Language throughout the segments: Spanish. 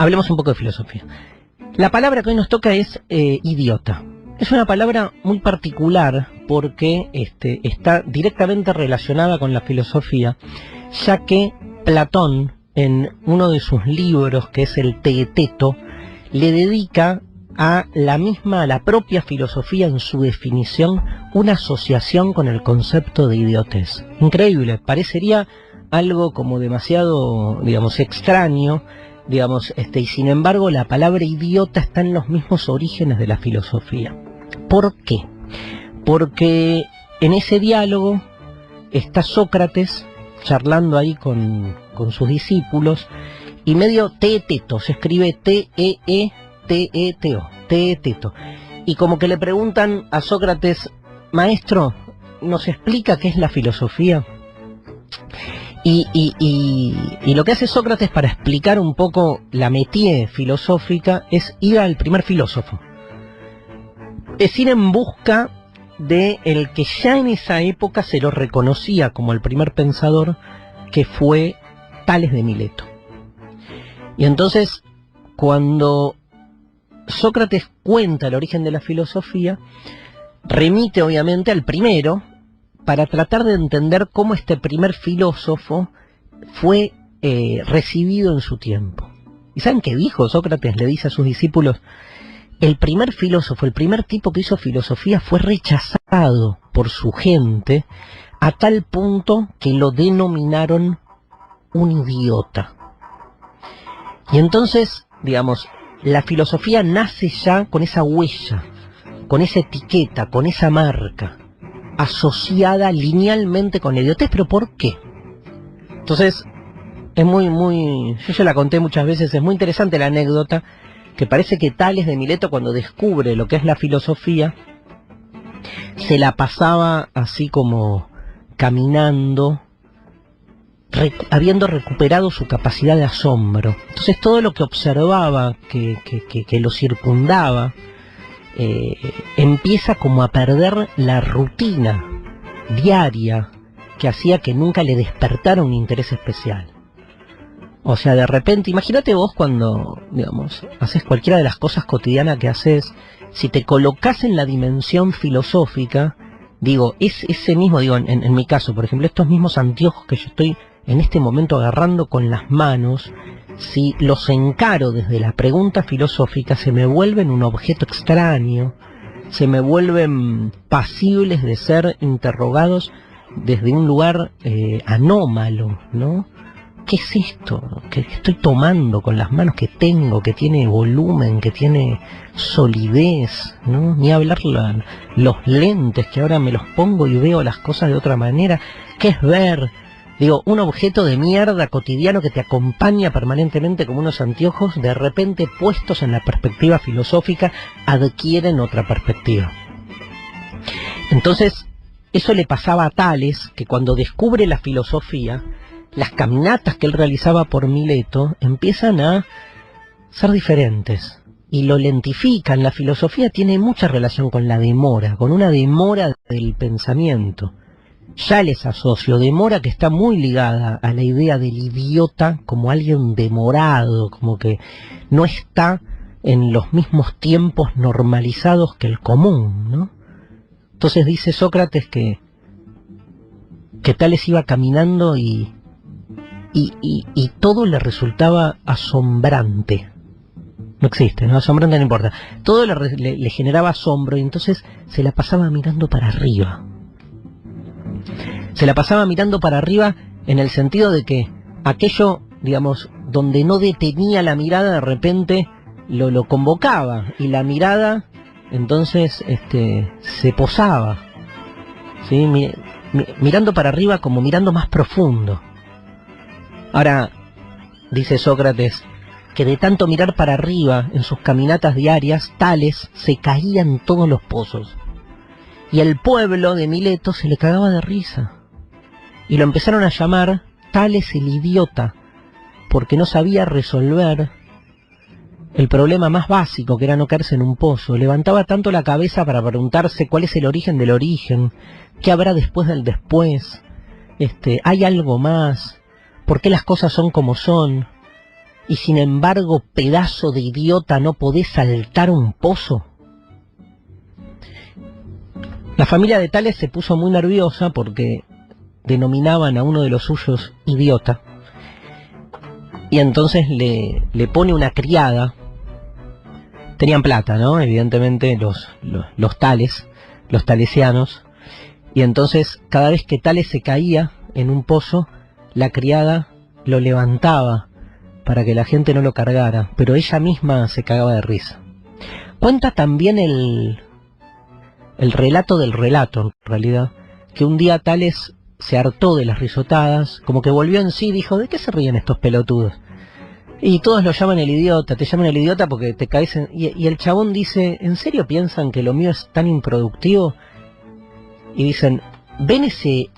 Hablemos un poco de filosofía. La palabra que hoy nos toca es idiota. Es una palabra muy particular porque está directamente relacionada con la filosofía, ya que Platón, en uno de sus libros, que es el Teeteto, le dedica a la propia filosofía en su definición, una asociación con el concepto de idiotez. Increíble, parecería algo como demasiado, digamos, extraño, digamos, y sin embargo la palabra idiota está en los mismos orígenes de la filosofía. ¿Por qué? Porque en ese diálogo está Sócrates charlando ahí con sus discípulos, y medio Teeteto, se escribe T-E-E-T-E-T-O, Teeteto, y como que le preguntan a Sócrates: maestro, ¿nos explica qué es la filosofía? Y lo que hace Sócrates para explicar un poco la métier filosófica es ir al primer filósofo. Es ir en busca de el que ya en esa época se lo reconocía como el primer pensador, que fue Tales de Mileto. Y entonces, cuando Sócrates cuenta el origen de la filosofía, remite obviamente al primero, para tratar de entender cómo este primer filósofo fue recibido en su tiempo. ¿Y saben qué dijo Sócrates? Le dice a sus discípulos: el primer filósofo, el primer tipo que hizo filosofía fue rechazado por su gente a tal punto que lo denominaron un idiota. Y entonces, digamos, la filosofía nace ya con esa huella, con esa etiqueta, con esa marca, asociada linealmente con la idiotez. ¿Pero por qué? Entonces, es yo ya la conté muchas veces, es muy interesante la anécdota, que parece que Tales de Mileto, cuando descubre lo que es la filosofía, se la pasaba así como caminando, habiendo recuperado su capacidad de asombro. Entonces todo lo que observaba, que lo circundaba, empieza como a perder la rutina diaria que hacía que nunca le despertara un interés especial. O sea, de repente, imagínate vos cuando, digamos, haces cualquiera de las cosas cotidianas que haces, si te colocas en la dimensión filosófica, digo, es ese mismo, digo, en mi caso, por ejemplo, estos mismos anteojos que yo estoy en este momento agarrando con las manos, si los encaro desde la pregunta filosófica, se me vuelven un objeto extraño, se me vuelven pasibles de ser interrogados desde un lugar anómalo, ¿no? ¿Qué es esto que estoy tomando con las manos, que tengo, que tiene volumen, que tiene solidez, ¿no? Ni hablar los lentes, que ahora me los pongo y veo las cosas de otra manera. ¿Qué es ver? Digo, un objeto de mierda cotidiano que te acompaña permanentemente como unos anteojos, de repente puestos en la perspectiva filosófica, adquieren otra perspectiva. Entonces, eso le pasaba a Tales, que cuando descubre la filosofía, las caminatas que él realizaba por Mileto empiezan a ser diferentes y lo lentifican. La filosofía tiene mucha relación con la demora, con una demora del pensamiento. Ya les asocio demora, que está muy ligada a la idea del idiota como alguien demorado, como que no está en los mismos tiempos normalizados que el común, ¿no? Entonces dice Sócrates que Tales iba caminando y todo le resultaba asombrante. No existe, ¿no? Asombrante no importa. Todo le generaba asombro, y entonces se la pasaba mirando para arriba. Se la pasaba mirando para arriba en el sentido de que aquello, digamos, donde no detenía la mirada, de repente lo convocaba, y la mirada entonces se posaba, ¿sí? Mirando para arriba, como mirando más profundo. Ahora, dice Sócrates, que de tanto mirar para arriba en sus caminatas diarias, Tales se caía en todos los pozos. Y el pueblo de Mileto se le cagaba de risa. Y lo empezaron a llamar Tales el idiota, porque no sabía resolver el problema más básico, que era no caerse en un pozo. Levantaba tanto la cabeza para preguntarse cuál es el origen del origen, qué habrá después del después, ¿hay algo más? ¿Por qué las cosas son como son? y sin embargo, pedazo de idiota, no podés saltar un pozo? La familia de Tales se puso muy nerviosa porque denominaban a uno de los suyos idiota, y entonces le pone una criada. Tenían plata, ¿no? Evidentemente los Tales, los talesianos, y entonces cada vez que Tales se caía en un pozo, la criada lo levantaba para que la gente no lo cargara, pero ella misma se cagaba de risa. Cuenta también el relato del relato, en realidad, que un día Tales se hartó de las risotadas, como que volvió en sí, dijo, ¿de qué se ríen estos pelotudos? Y todos lo llaman el idiota, te llaman el idiota porque te caes en... Y el chabón dice, ¿en serio piensan que lo mío es tan improductivo? Y dicen, ¿ven ese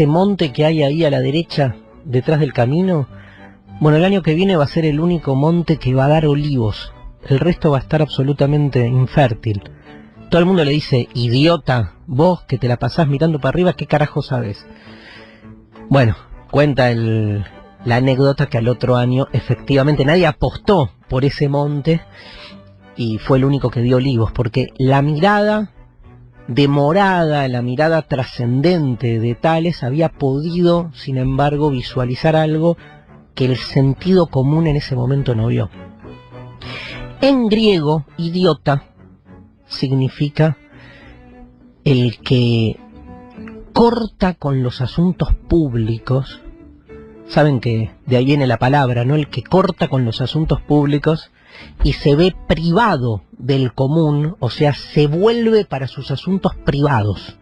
monte que hay ahí a la derecha, detrás del camino? Bueno, el año que viene va a ser el único monte que va a dar olivos. El resto va a estar absolutamente infértil. Todo el mundo le dice, idiota, vos que te la pasás mirando para arriba, ¿qué carajo sabes? Bueno, cuenta la anécdota que al otro año efectivamente nadie apostó por ese monte y fue el único que dio olivos, porque la mirada demorada, la mirada trascendente de Tales había podido, sin embargo, visualizar algo que el sentido común en ese momento no vio. En griego, idiota significa el que corta con los asuntos públicos. Saben que de ahí viene la palabra, ¿no? El que corta con los asuntos públicos y se ve privado del común, o sea, se vuelve para sus asuntos privados.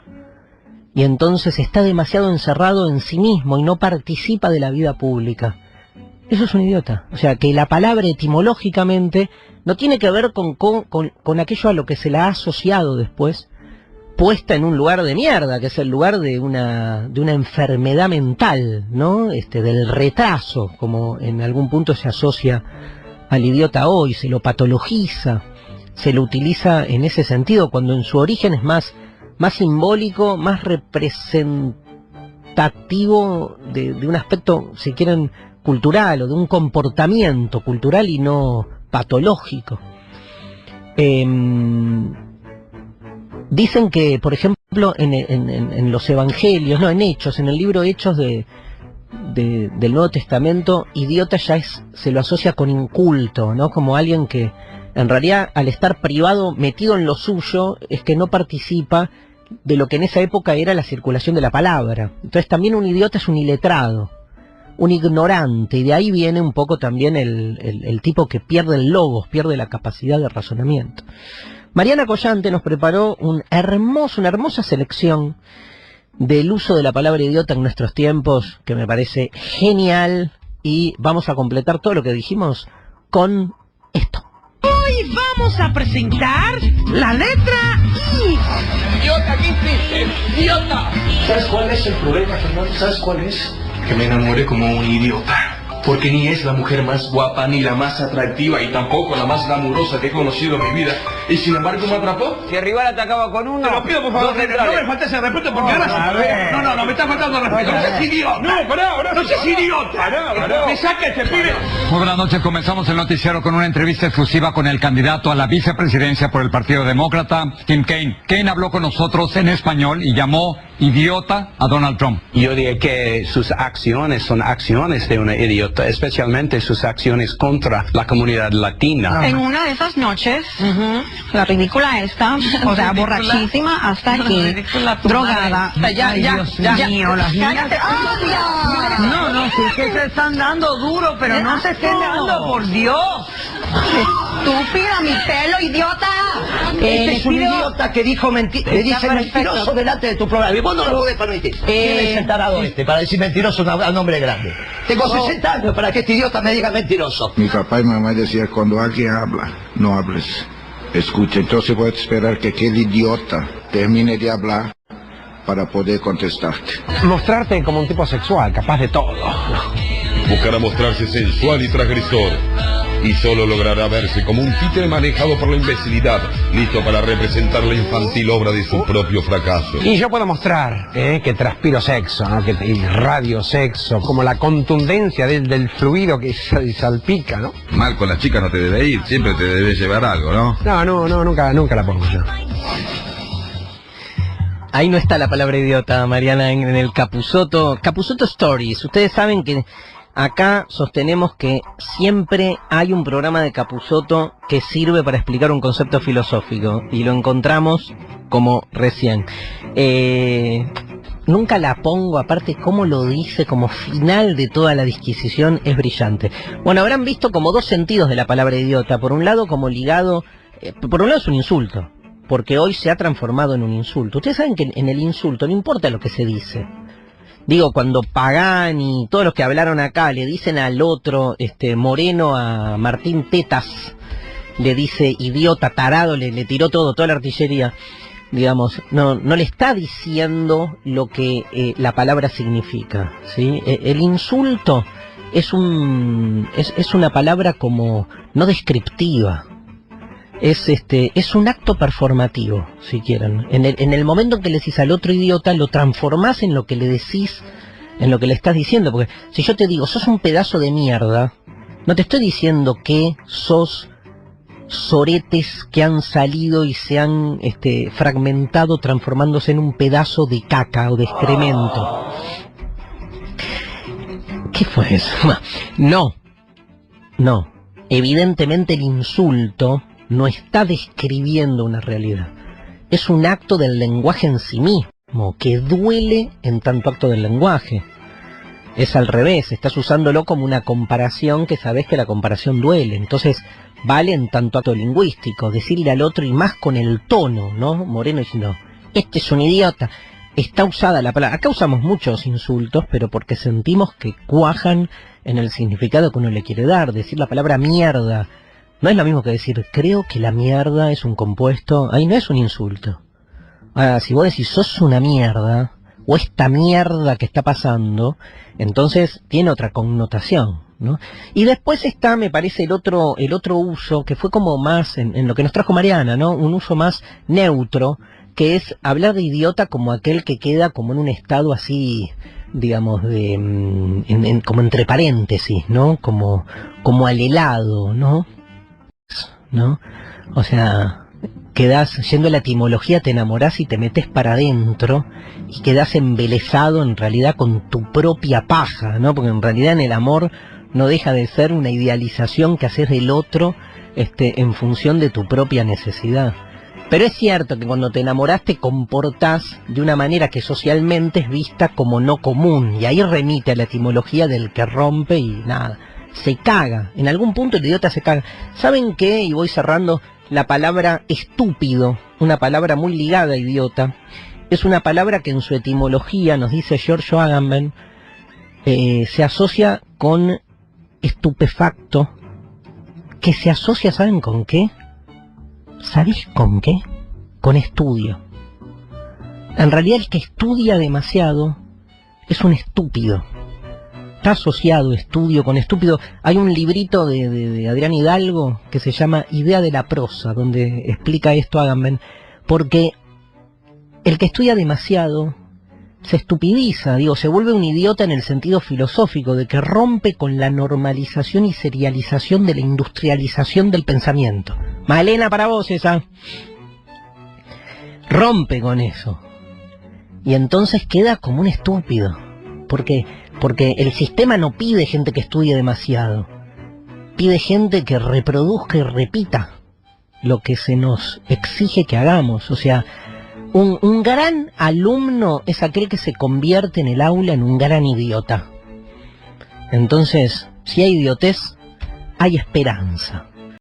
Y entonces está demasiado encerrado en sí mismo y no participa de la vida pública. Eso es un idiota. O sea, que la palabra etimológicamente no tiene que ver con aquello a lo que se la ha asociado después, puesta en un lugar de mierda, que es el lugar de una enfermedad mental, ¿no? Del retraso, como en algún punto se asocia al idiota hoy, se lo patologiza, se lo utiliza en ese sentido, cuando en su origen es más simbólico, más representativo de un aspecto, si quieren, cultural, o de un comportamiento cultural y no patológico. Dicen que, por ejemplo, en los evangelios, no, en Hechos, en el libro Hechos del Nuevo Testamento, idiota ya se lo asocia con inculto, ¿no? Como alguien que, en realidad, al estar privado, metido en lo suyo, es que no participa de lo que en esa época era la circulación de la palabra. Entonces también un idiota es un iletrado, un ignorante, y de ahí viene un poco también el tipo que pierde el logos, pierde la capacidad de razonamiento. Mariana Collante nos preparó una hermosa selección del uso de la palabra idiota en nuestros tiempos, que me parece genial, y vamos a completar todo lo que dijimos con esto. Hoy vamos a presentar la letra I. ¡Idiota, qué hiciste! ¡Idiota! ¿Sabes cuál es el problema, Fernando? ¿Sabes cuál es? Que me enamoré como un idiota. Porque ni es la mujer más guapa, ni la más atractiva, y tampoco la más glamurosa que he conocido en mi vida. Y sin embargo me atrapó. Si el rival atacaba con uno... Te lo pido, por favor, no me faltes el respeto porque ahora... No, me está faltando el respeto. No seas idiota. No, pará. No seas idiota. Pará. Me saca este pibe. Muy buenas noches, comenzamos el noticiero con una entrevista exclusiva con el candidato a la vicepresidencia por el Partido Demócrata, Tim Kaine. Kaine habló con nosotros en español y llamó idiota a Donald Trump. Yo diría que sus acciones son acciones de una idiota, especialmente sus acciones contra la comunidad latina. En una de esas noches, la ridícula esta, o sea, borrachísima hasta aquí, drogada. Ya. Mío, las niñas. No, si es que se están dando duro, pero no se estén dando, por Dios. Estúpida, mi pelo, idiota. Es un idiota que dijo mentira, le dice mentiroso delante de tu programa. Y vos no lo podés permitir. ¿Quién es el tarado para decir mentiroso a un hombre grande? Tengo 60 años para que este idiota me diga mentiroso. Mi papá y mamá decían, cuando alguien habla, no hables. Escucha, entonces voy a esperar que aquel idiota termine de hablar para poder contestarte. Mostrarte como un tipo sexual, capaz de todo. Buscará mostrarse sensual y transgresor, y solo logrará verse como un títere manejado por la imbecilidad, listo para representar la infantil obra de su propio fracaso. Y yo puedo mostrar que transpiro sexo, ¿no? Que irradio sexo, como la contundencia del fluido que salpica, ¿no? Mal con las chicas no te debe ir, siempre te debe llevar algo, ¿no? No, nunca la pongo yo. Ahí no está la palabra idiota, Mariana, en el Capusotto Stories. Ustedes saben que acá sostenemos que siempre hay un programa de Capusotto que sirve para explicar un concepto filosófico, y lo encontramos como recién. Nunca la pongo, aparte cómo lo dice como final de toda la disquisición es brillante. Bueno, habrán visto como dos sentidos de la palabra idiota. Por un lado, como ligado, por un lado es un insulto, porque hoy se ha transformado en un insulto. Ustedes saben que en el insulto no importa lo que se dice. Digo, cuando Pagani y todos los que hablaron acá le dicen al otro, Moreno, a Martín Tetas, le dice idiota, tarado, le tiró toda la artillería, digamos, no le está diciendo lo que la palabra significa, ¿sí? El insulto es una palabra como no descriptiva. Es un acto performativo, si quieren. En el momento en que le decís al otro idiota, lo transformás en lo que le decís, en lo que le estás diciendo. Porque si yo te digo, sos un pedazo de mierda, no te estoy diciendo que sos soretes que han salido y se han fragmentado transformándose en un pedazo de caca o de excremento. ¿Qué fue eso? No. Evidentemente el insulto no está describiendo una realidad. Es un acto del lenguaje en sí mismo, que duele en tanto acto del lenguaje. Es al revés, estás usándolo como una comparación que sabes que la comparación duele. Entonces, vale en tanto acto lingüístico, decirle al otro y más con el tono, ¿no? Moreno diciendo, este es un idiota. Está usada la palabra. Acá usamos muchos insultos, pero porque sentimos que cuajan en el significado que uno le quiere dar. Decir la palabra mierda no es lo mismo que decir, creo que la mierda es un compuesto. Ahí no es un insulto. Ahora, si vos decís, sos una mierda, o esta mierda que está pasando, entonces tiene otra connotación, ¿no? Y después está, me parece, el otro uso, que fue como más, en lo que nos trajo Mariana, ¿no? Un uso más neutro, que es hablar de idiota como aquel que queda como en un estado así, digamos, como entre paréntesis, ¿no? Como al helado, ¿no? O sea, quedás, yendo a la etimología, te enamorás y te metes para adentro y quedás embelesado en realidad con tu propia paja, ¿no? Porque en realidad en el amor no deja de ser una idealización que haces del otro en función de tu propia necesidad. Pero es cierto que cuando te enamorás te comportás de una manera que socialmente es vista como no común, y ahí remite a la etimología del que rompe y nada. Se caga, en algún punto el idiota se caga. ¿Saben qué? Y voy cerrando, la palabra estúpido, una palabra muy ligada a idiota, es una palabra que en su etimología, nos dice Giorgio Agamben, se asocia con estupefacto, que se asocia, ¿saben con qué? ¿Sabéis con qué? Con estudio. En realidad el que estudia demasiado es un estúpido. Está asociado estudio con estúpido. Hay un librito de Adrián Hidalgo que se llama Idea de la prosa, donde explica esto Agamben, porque el que estudia demasiado se estupidiza, se vuelve un idiota en el sentido filosófico, de que rompe con la normalización y serialización de la industrialización del pensamiento. Malena, para vos esa. Rompe con eso. Y entonces queda como un estúpido. Porque el sistema no pide gente que estudie demasiado. Pide gente que reproduzca y repita lo que se nos exige que hagamos. O sea, un gran alumno es aquel que se convierte en el aula en un gran idiota. Entonces, si hay idiotez, hay esperanza.